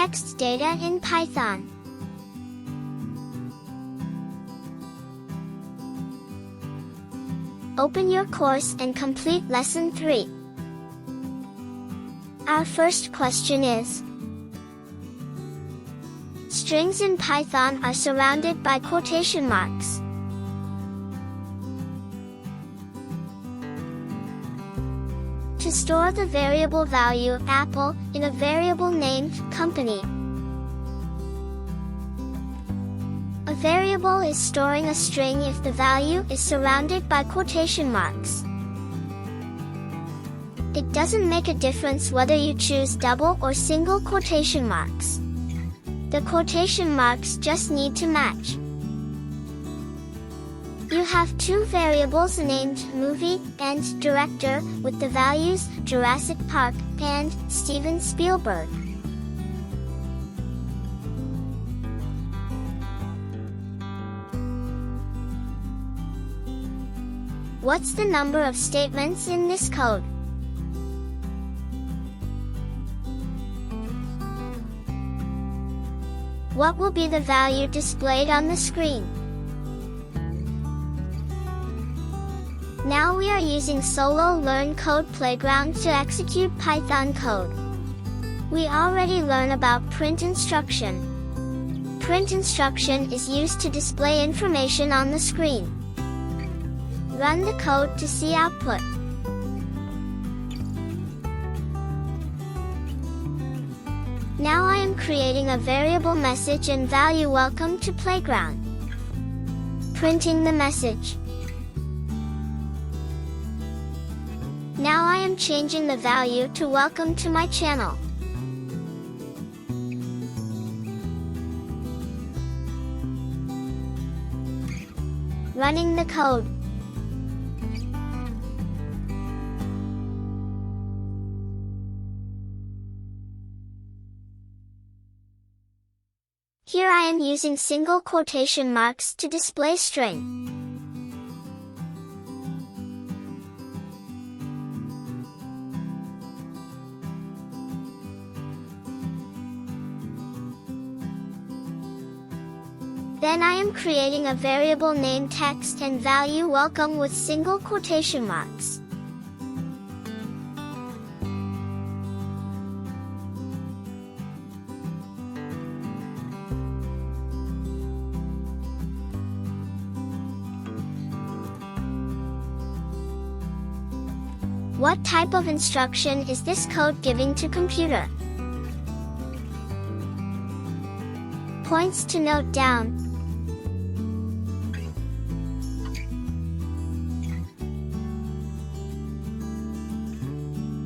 text data in Python. Open your course and complete Lesson 3. Our first question is: strings in Python are surrounded by quotation marks. To store the variable value Apple in a variable named company. A variable is storing a string if the value is surrounded by quotation marks. It doesn't make a difference whether you choose double or single quotation marks. The quotation marks just need to match. You have two variables named movie and director with the values Jurassic Park and Steven Spielberg. What's the number of statements in this code? What will be the value displayed on the screen? Now we are using Solo Learn Code Playground to execute Python code. We already learned about print instruction. Print instruction is used to display information on the screen. Run the code to see output. Now I am creating a variable message and value welcome to playground. Printing the message. Now I am changing the value to welcome to my channel. Running the code. Here I am using single quotation marks to display string. Then I am creating a variable named text and value welcome with single quotation marks. What type of instruction is this code giving to computer? Points to note down.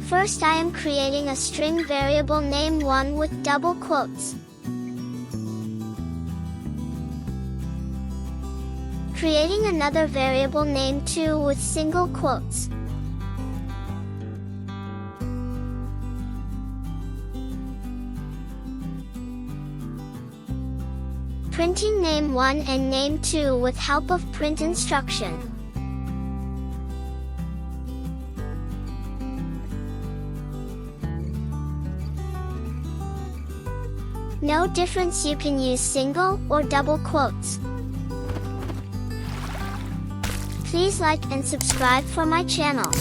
First I am creating a string variable name 1 with double quotes. Creating another variable name 2 with single quotes. Printing name 1 and name 2 with help of print instruction. No difference, you can use single or double quotes. Please like and subscribe for my channel.